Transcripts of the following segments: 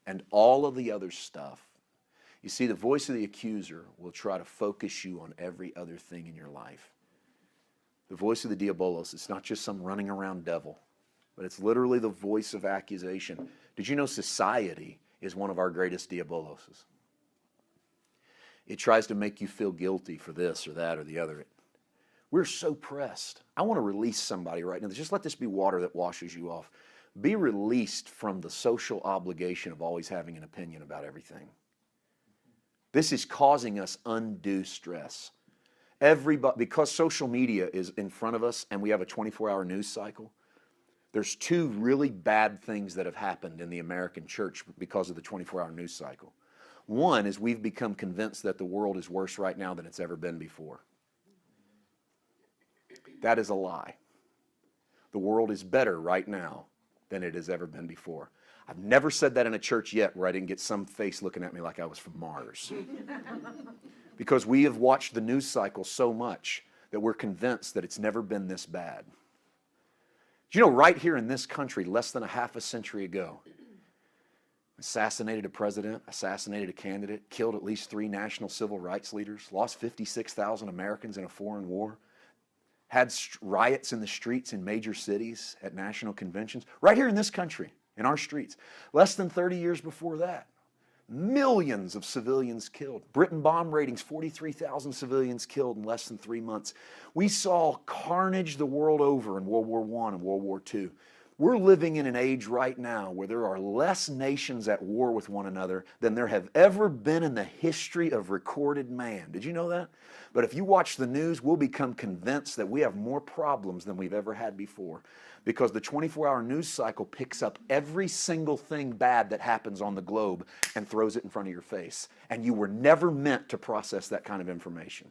and all of the other stuff. You see, the voice of the accuser will try to focus you on every other thing in your life. The voice of the diabolos, it's not just some running around devil, but it's literally the voice of accusation. Did you know society is one of our greatest diaboloses? It tries to make you feel guilty for this or that or the other. We're so pressed. I want to release somebody right now. Just let this be water that washes you off. Be released from the social obligation of always having an opinion about everything. This is causing us undue stress. Everybody, because social media is in front of us and we have a 24-hour news cycle, there's two really bad things that have happened in the American church because of the 24-hour news cycle. One is we've become convinced that the world is worse right now than it's ever been before. That is a lie. The world is better right now than it has ever been before. I've never said that in a church yet where I didn't get some face looking at me like I was from Mars. Because we have watched the news cycle so much that we're convinced that it's never been this bad. Do you know, right here in this country, less than a half a century ago, assassinated a president, assassinated a candidate, killed at least 3 national civil rights leaders, lost 56,000 Americans in a foreign war, had riots in the streets in major cities at national conventions, right here in this country, in our streets. Less than 30 years before that, millions of civilians killed. Britain bomb ratings, 43,000 civilians killed in less than 3 months. We saw carnage the world over in World War I and World War II. We're living in an age right now where there are less nations at war with one another than there have ever been in the history of recorded man. Did you know that? But if you watch the news, we'll become convinced that we have more problems than we've ever had before, because the 24-hour news cycle picks up every single thing bad that happens on the globe and throws it in front of your face. And you were never meant to process that kind of information.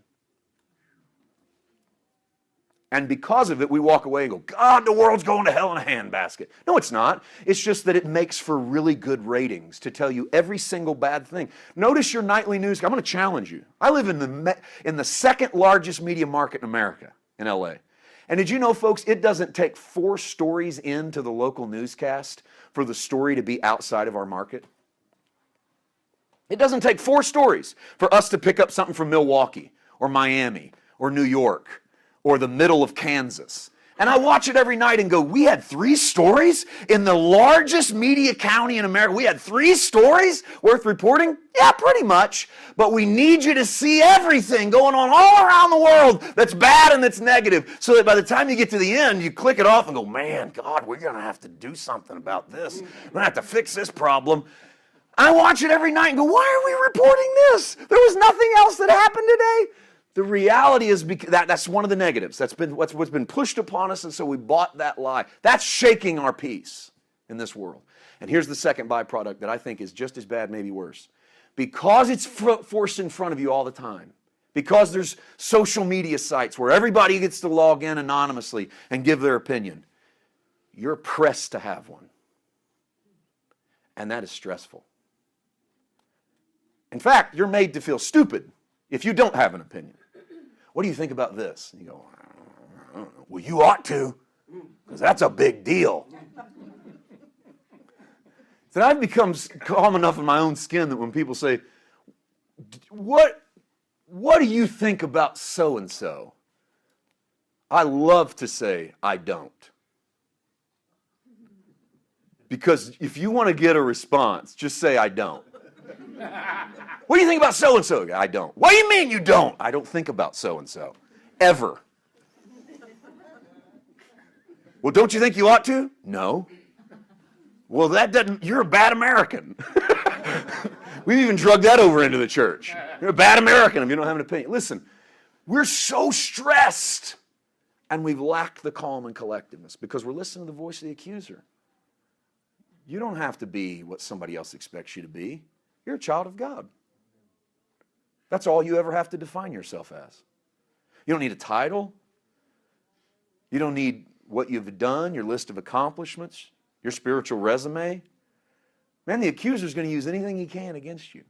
And because of it, we walk away and go, God, the world's going to hell in a handbasket. No, it's not. It's just that it makes for really good ratings to tell you every single bad thing. Notice your nightly news. I'm going to challenge you. I live in the second largest media market in America, in LA. And did you know, folks, it doesn't take 4 stories into the local newscast for the story to be outside of our market? It doesn't take 4 stories for us to pick up something from Milwaukee or Miami or New York or the middle of Kansas. And I watch it every night and go, we had 3 stories in the largest media county in America. We had 3 stories worth reporting? Yeah, pretty much. But we need you to see everything going on all around the world that's bad and that's negative, so that by the time you get to the end, you click it off and go, man, God, we're going to have to do something about this. We're going to have to fix this problem. I watch it every night and go, why are we reporting this? There was nothing else that happened today. The reality is that's one of the negatives. That's been what's been pushed upon us, and so we bought that lie. That's shaking our peace in this world. And here's the second byproduct that I think is just as bad, maybe worse. Because it's forced in front of you all the time, because there's social media sites where everybody gets to log in anonymously and give their opinion, you're pressed to have one. And that is stressful. In fact, you're made to feel stupid if you don't have an opinion. What do you think about this? And you go, I don't know. Well, you ought to, because that's a big deal. Then I've become calm enough in my own skin that when people say, what do you think about so-and-so? I love to say, I don't. Because if you want to get a response, just say, I don't. What do you think about so-and-so? I don't. What do you mean you don't? I don't think about so-and-so. Ever. Well, don't you think you ought to? No. Well, you're a bad American. We've even drugged that over into the church. You're a bad American if you don't have an opinion. Listen, we're so stressed, and we've lacked the calm and collectedness because we're listening to the voice of the accuser. You don't have to be what somebody else expects you to be. You're a child of God. That's all you ever have to define yourself as. You don't need a title. You don't need what you've done, your list of accomplishments, your spiritual resume. Man, the accuser is going to use anything he can against you.